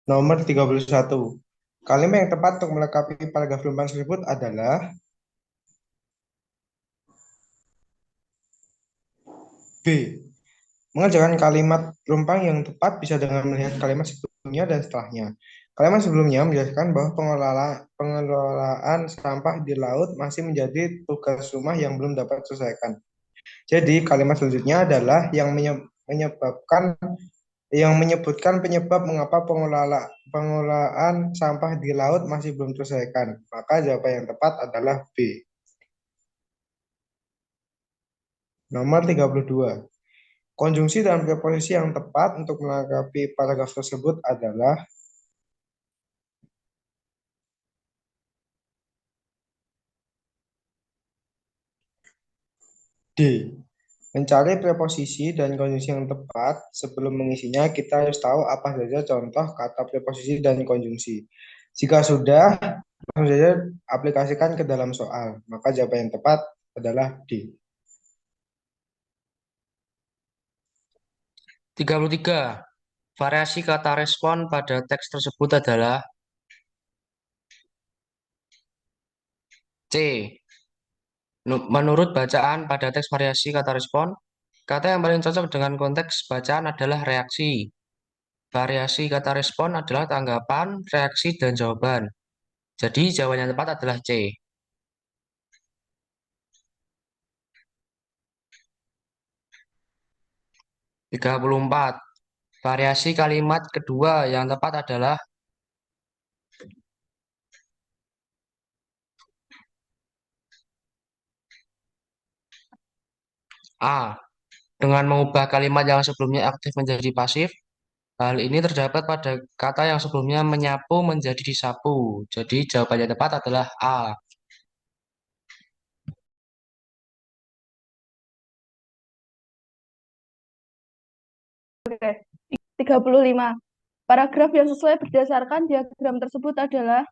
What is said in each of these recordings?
Nomor 31. Kalimat yang tepat untuk melengkapi paragraf perumpamaan tersebut adalah B. Mengerjakan kalimat perumpamaan yang tepat bisa dengan melihat kalimat sebelumnya dan setelahnya. Kalimat sebelumnya menjelaskan bahwa pengelolaan sampah di laut masih menjadi tugas rumah yang belum dapat diselesaikan. Jadi kalimat selanjutnya adalah menyebutkan penyebab mengapa pengelolaan sampah di laut masih belum terselesaikan. Maka jawaban yang tepat adalah B. Nomor 32. Konjungsi dan preposisi yang tepat untuk melengkapi paragraf tersebut adalah D. Mencari preposisi dan konjungsi yang tepat. Sebelum mengisinya, kita harus tahu apa saja contoh kata preposisi dan konjungsi. Jika sudah, langsung saja aplikasikan ke dalam soal. Maka jawaban yang tepat adalah D. 33. Variasi kata respon pada teks tersebut adalah C. Menurut bacaan pada teks variasi kata respon, kata yang paling cocok dengan konteks bacaan adalah reaksi. Variasi kata respon adalah tanggapan, reaksi, dan jawaban. Jadi jawaban yang tepat adalah C. 34. Variasi kalimat kedua yang tepat adalah A. Dengan mengubah kalimat yang sebelumnya aktif menjadi pasif, hal ini terdapat pada kata yang sebelumnya menyapu menjadi disapu. Jadi jawaban yang tepat adalah A. Oke. 35. Paragraf yang sesuai berdasarkan diagram tersebut adalah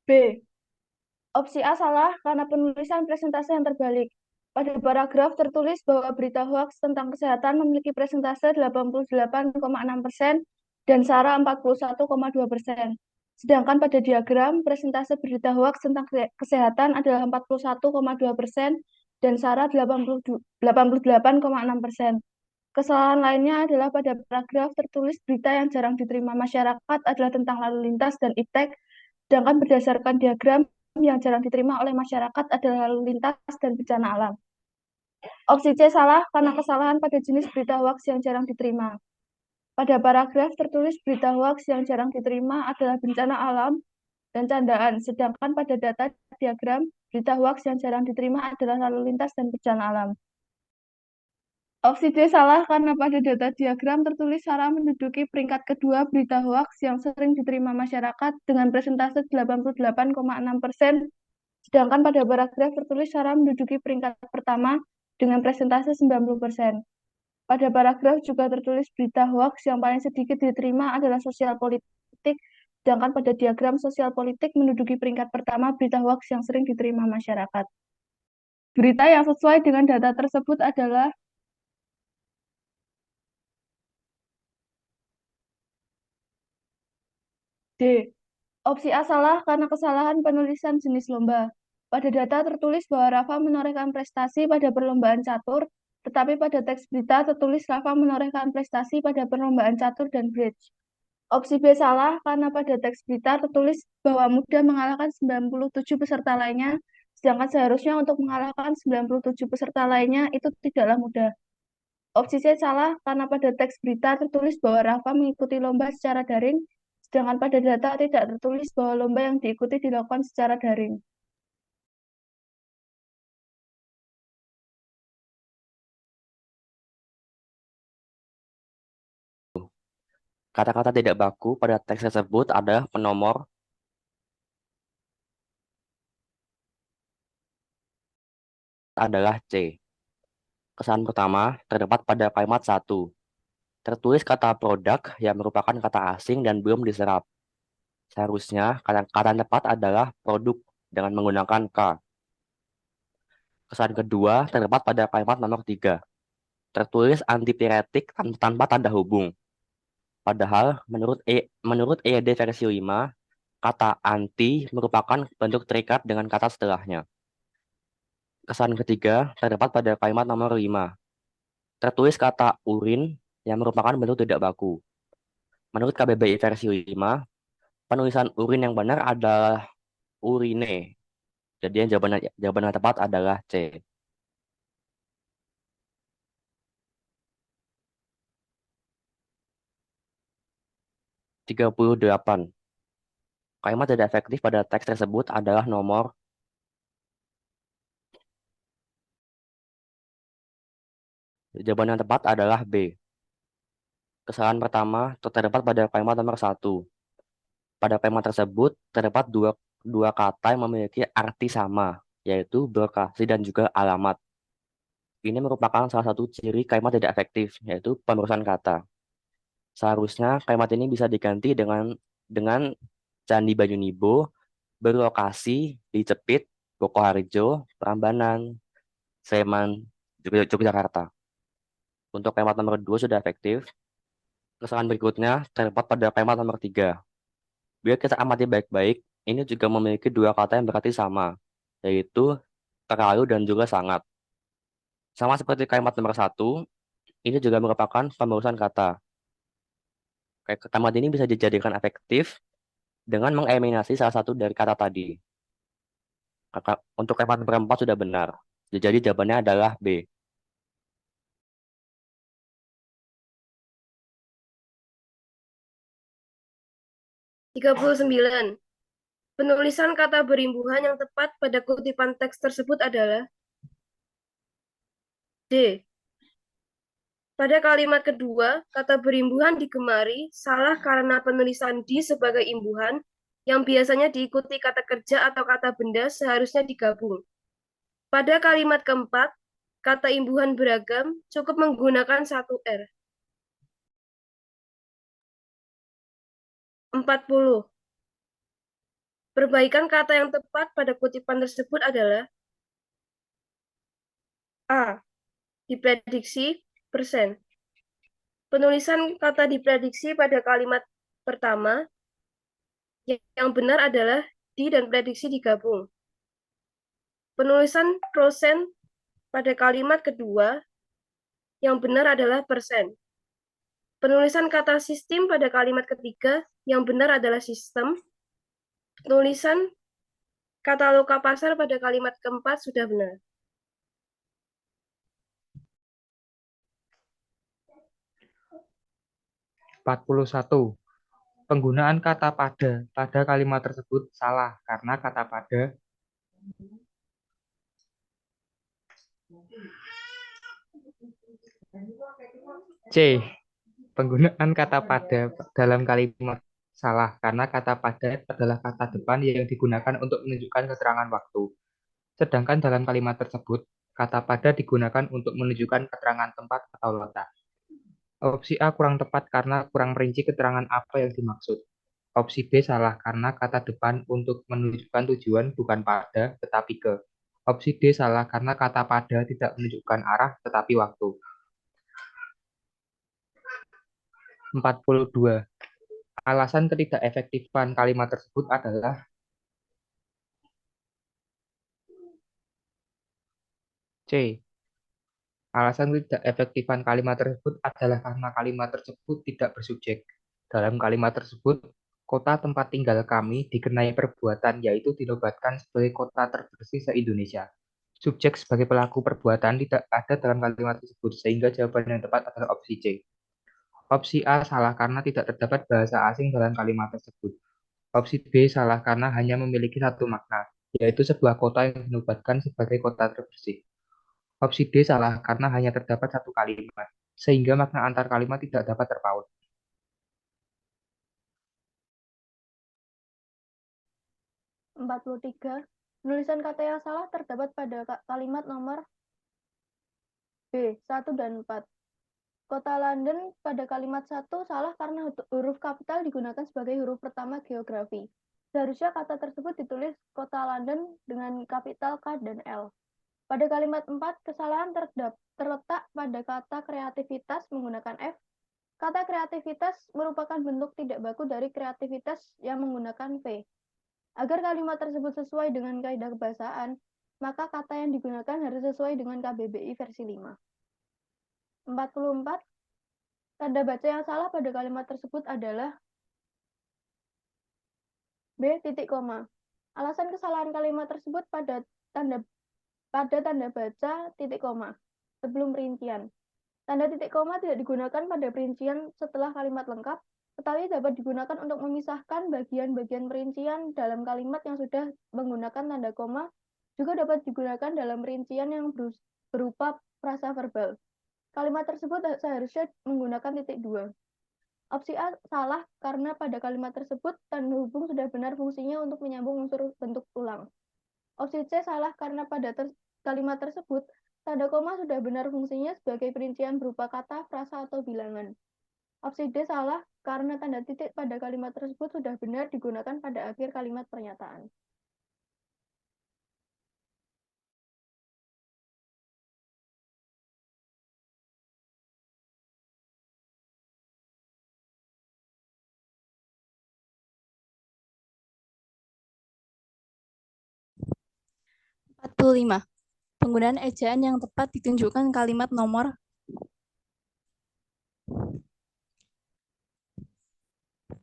B. Opsi A salah karena penulisan presentase yang terbalik. Pada paragraf tertulis bahwa berita hoaks tentang kesehatan memiliki presentase 88,6% dan SARA 41,2%. Sedangkan pada diagram, presentase berita hoaks tentang kesehatan adalah 41,2% dan SARA 88,6%. Kesalahan lainnya adalah pada paragraf tertulis berita yang jarang diterima masyarakat adalah tentang lalu lintas dan iptek, sedangkan berdasarkan diagram yang jarang diterima oleh masyarakat adalah lalu lintas dan bencana alam. Opsi C salah karena kesalahan pada jenis berita hoaks yang jarang diterima. Pada paragraf tertulis berita hoaks yang jarang diterima adalah bencana alam dan candaan, sedangkan pada data diagram berita hoaks yang jarang diterima adalah lalu lintas dan bencana alam. Opsi D salah karena pada data diagram tertulis SARA menduduki peringkat kedua berita hoaks yang sering diterima masyarakat dengan presentase 88,6%, sedangkan pada paragraf tertulis SARA menduduki peringkat pertama dengan presentase 90%. Pada paragraf juga tertulis berita hoaks yang paling sedikit diterima adalah sosial politik, sedangkan pada diagram sosial politik menduduki peringkat pertama berita hoaks yang sering diterima masyarakat. Berita yang sesuai dengan data tersebut adalah D. Opsi A salah karena kesalahan penulisan jenis lomba. Pada data tertulis bahwa Rafa menorehkan prestasi pada perlombaan catur, tetapi pada teks berita tertulis Rafa menorehkan prestasi pada perlombaan catur dan bridge. Opsi B salah karena pada teks berita tertulis bahwa Muda mengalahkan 97 peserta lainnya, sedangkan seharusnya untuk mengalahkan 97 peserta lainnya itu tidaklah mudah. Opsi C salah karena pada teks berita tertulis bahwa Rafa mengikuti lomba secara daring, sedangkan pada data tidak tertulis bahwa lomba yang diikuti dilakukan secara daring. Kata-kata tidak baku pada teks tersebut adalah penomor adalah C. Kesan pertama terdapat pada kalimat 1. Tertulis kata produk yang merupakan kata asing dan belum diserap. Seharusnya kata yang tepat adalah produk dengan menggunakan K. Kesan kedua terdapat pada kalimat nomor 3. tertulis antipiretik tanpa tanda hubung. Padahal menurut EYD versi 5, kata anti merupakan bentuk terikat dengan kata setelahnya. Kesalahan ketiga terdapat pada kalimat nomor 5. Tertulis kata urin yang merupakan bentuk tidak baku. Menurut KBBI versi 5, penulisan urin yang benar adalah urine. Jadi yang jawaban yang tepat adalah C. 38. Kalimat tidak efektif pada teks tersebut adalah nomor jawaban yang tepat adalah B. Kesalahan pertama terdapat pada kalimat nomor 1. Pada kalimat tersebut terdapat dua kata yang memiliki arti sama, yaitu berlokasi dan juga alamat. Ini merupakan salah satu ciri kalimat tidak efektif, yaitu pemerusan kata. Seharusnya kalimat ini bisa diganti dengan Candi Banyunibo berlokasi di Cepit, Bokoharjo, Prambanan, Sleman, Yogyakarta. Untuk kalimat nomor 2 sudah efektif. Kesalahan berikutnya terdapat pada kalimat nomor 3. Bila kita amati baik-baik, ini juga memiliki dua kata yang berarti sama, yaitu terlalu dan juga sangat. Sama seperti kalimat nomor 1, ini juga merupakan pemerusan kata. Kalimat ini bisa dijadikan efektif dengan mengeliminasi salah satu dari kata tadi. Untuk kalimat nomor 4 sudah benar. Jadi jawabannya adalah B. 39. Penulisan kata berimbuhan yang tepat pada kutipan teks tersebut adalah D. Pada kalimat kedua, kata berimbuhan digemari salah karena penulisan di sebagai imbuhan yang biasanya diikuti kata kerja atau kata benda seharusnya digabung. Pada kalimat keempat, kata imbuhan beragam cukup menggunakan satu R. 40. Perbaikan kata yang tepat pada kutipan tersebut adalah A. Diprediksi persen. Penulisan kata diprediksi pada kalimat pertama yang benar adalah di dan prediksi digabung. Penulisan prosen pada kalimat kedua yang benar adalah persen. Penulisan kata sistem pada kalimat ketiga yang benar adalah sistem. Penulisan kata loka pasar pada kalimat keempat sudah benar. (41) Penggunaan kata pada kalimat tersebut salah karena kata pada C. Penggunaan kata pada dalam kalimat salah karena kata pada adalah kata depan yang digunakan untuk menunjukkan keterangan waktu. Sedangkan dalam kalimat tersebut, kata pada digunakan untuk menunjukkan keterangan tempat atau letak. Opsi A kurang tepat karena kurang merinci keterangan apa yang dimaksud. Opsi B salah karena kata depan untuk menunjukkan tujuan bukan pada tetapi ke. Opsi D salah karena kata pada tidak menunjukkan arah tetapi waktu. 42. Alasan ketidakefektifan kalimat tersebut adalah C. Alasan tidak efektifan kalimat tersebut adalah karena kalimat tersebut tidak bersubjek. Dalam kalimat tersebut, kota tempat tinggal kami dikenai perbuatan yaitu dinobatkan sebagai kota terbersih se-Indonesia. Subjek sebagai pelaku perbuatan tidak ada dalam kalimat tersebut, sehingga jawaban yang tepat adalah opsi C. Opsi A salah karena tidak terdapat bahasa asing dalam kalimat tersebut. Opsi B salah karena hanya memiliki satu makna, yaitu sebuah kota yang dinobatkan sebagai kota terbersih. Opsi D salah karena hanya terdapat satu kalimat, sehingga makna antar kalimat tidak dapat terpaut. 43. Penulisan kata yang salah terdapat pada kalimat nomor B, 1 dan 4. Kota London pada kalimat 1 salah karena huruf kapital digunakan sebagai huruf pertama geografi. Seharusnya kata tersebut ditulis Kota London dengan kapital K dan L. Pada kalimat 4, kesalahan terletak pada kata kreativitas menggunakan F. Kata kreativitas merupakan bentuk tidak baku dari kreativitas yang menggunakan V. Agar kalimat tersebut sesuai dengan kaidah kebahasaan, maka kata yang digunakan harus sesuai dengan KBBI versi 5. 44. Tanda baca yang salah pada kalimat tersebut adalah B, titik koma. Alasan kesalahan kalimat tersebut pada tanda baca titik koma sebelum rincian. Tanda titik koma tidak digunakan pada perincian setelah kalimat lengkap, tetapi dapat digunakan untuk memisahkan bagian-bagian perincian dalam kalimat yang sudah menggunakan tanda koma, juga dapat digunakan dalam perincian yang berupa frasa verbal. Kalimat tersebut seharusnya menggunakan titik 2. Opsi A salah karena pada kalimat tersebut tanda hubung sudah benar fungsinya untuk menyambung unsur bentuk ulang. Opsi C salah karena pada kalimat tersebut tanda koma sudah benar fungsinya sebagai perincian berupa kata, frasa, atau bilangan. Opsi D salah karena tanda titik pada kalimat tersebut sudah benar digunakan pada akhir kalimat pernyataan. Penggunaan ejaan yang tepat ditunjukkan kalimat nomor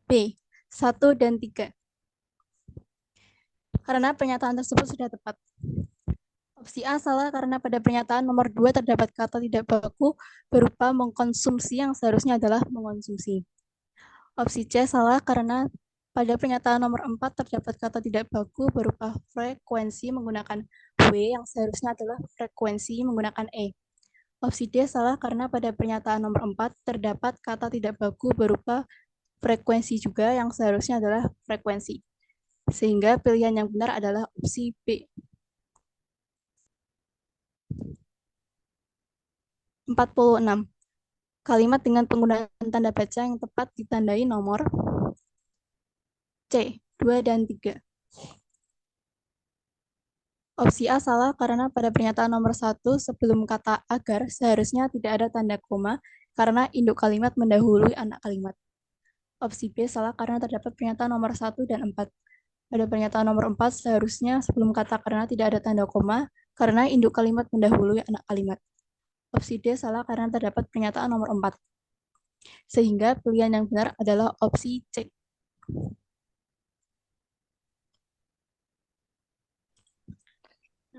B, 1 dan 3. Karena pernyataan tersebut sudah tepat. Opsi A salah karena pada pernyataan nomor 2 terdapat kata tidak baku berupa mengkonsumsi yang seharusnya adalah mengonsumsi. Opsi C salah karena pada pernyataan nomor 4 terdapat kata tidak baku berupa frekuensi menggunakan W yang seharusnya adalah frekuensi menggunakan E. Opsi D salah karena pada pernyataan nomor 4 terdapat kata tidak baku berupa frekuensi juga yang seharusnya adalah frekuensi. Sehingga pilihan yang benar adalah opsi B. 46. Kalimat dengan penggunaan tanda baca yang tepat ditandai nomor C, 2 dan 3. Opsi A salah karena pada pernyataan nomor 1 sebelum kata agar seharusnya tidak ada tanda koma karena induk kalimat mendahului anak kalimat. Opsi B salah karena terdapat pernyataan nomor 1 dan 4. Pada pernyataan nomor 4 seharusnya sebelum kata karena tidak ada tanda koma karena induk kalimat mendahului anak kalimat. Opsi D salah karena terdapat pernyataan nomor 4. Sehingga pilihan yang benar adalah opsi C.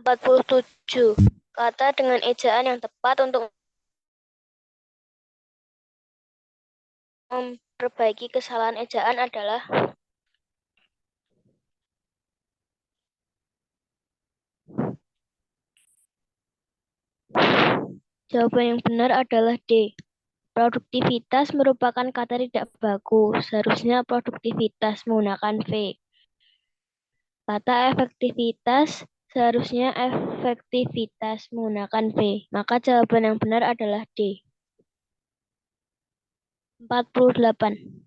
47. Kata dengan ejaan yang tepat untuk memperbaiki kesalahan ejaan adalah jawaban yang benar adalah D. Produktivitas merupakan kata tidak baku, seharusnya produktivitas menggunakan V. Kata efektivitas seharusnya efektivitas menggunakan V. Maka jawaban yang benar adalah D. 48.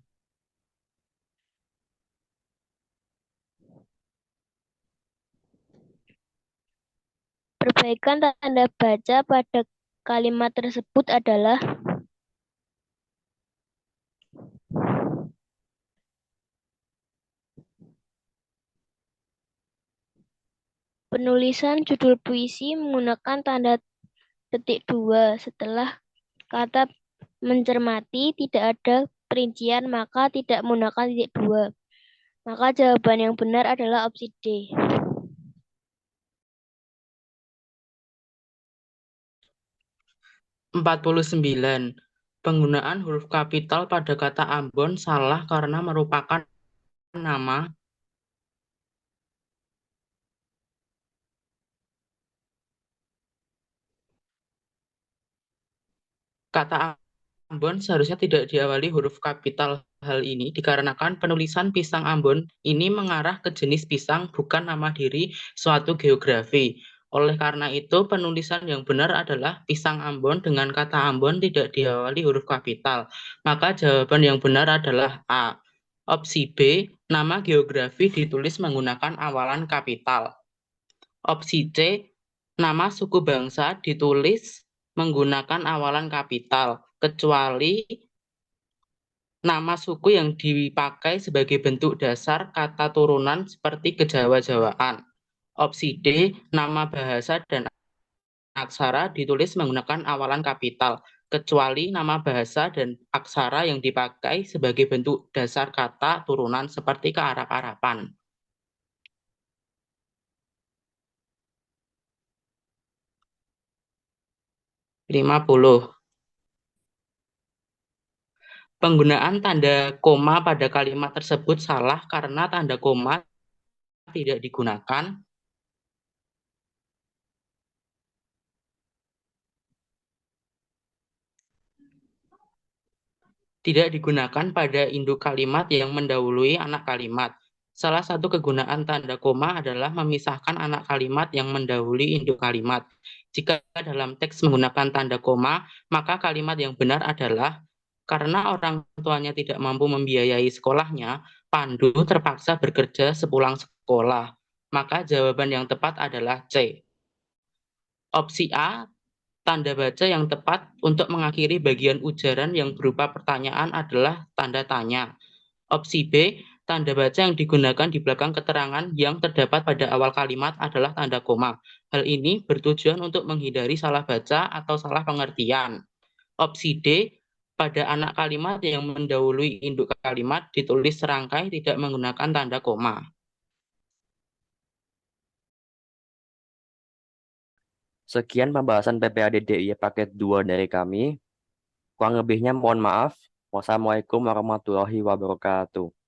Perbaikan tanda baca pada kalimat tersebut adalah penulisan judul puisi menggunakan tanda petik 2 setelah kata mencermati tidak ada perincian maka tidak menggunakan titik 2. Maka jawaban yang benar adalah opsi D. 49. Penggunaan huruf kapital pada kata Ambon salah karena merupakan nama kata Ambon seharusnya tidak diawali huruf kapital. Hal ini dikarenakan penulisan pisang Ambon ini mengarah ke jenis pisang bukan nama diri suatu geografi. Oleh karena itu, penulisan yang benar adalah pisang Ambon dengan kata Ambon tidak diawali huruf kapital. Maka jawaban yang benar adalah A. Opsi B, nama geografi ditulis menggunakan awalan kapital. Opsi C, Nama suku bangsa ditulis menggunakan awalan kapital, kecuali nama suku yang dipakai sebagai bentuk dasar kata turunan seperti kejawa-jawaan. Opsi D, nama bahasa dan aksara ditulis menggunakan awalan kapital, kecuali nama bahasa dan aksara yang dipakai sebagai bentuk dasar kata turunan seperti kearap-arapan. Penggunaan tanda koma pada kalimat tersebut salah karena tanda koma tidak digunakan pada induk kalimat yang mendahului anak kalimat. Salah satu kegunaan tanda koma adalah memisahkan anak kalimat yang mendahului induk kalimat. Jika dalam teks menggunakan tanda koma, maka kalimat yang benar adalah karena orang tuanya tidak mampu membiayai sekolahnya, Pandu terpaksa bekerja sepulang sekolah. Maka jawaban yang tepat adalah C. Opsi A, tanda baca yang tepat untuk mengakhiri bagian ujaran yang berupa pertanyaan adalah tanda tanya. Opsi B, tanda baca yang digunakan di belakang keterangan yang terdapat pada awal kalimat adalah tanda koma. Hal ini bertujuan untuk menghindari salah baca atau salah pengertian. Opsi D, pada anak kalimat yang mendahului induk kalimat ditulis serangkai tidak menggunakan tanda koma. Sekian pembahasan PPAD DIY paket 2 dari kami. Kurang lebihnya mohon maaf. Wassalamualaikum warahmatullahi wabarakatuh.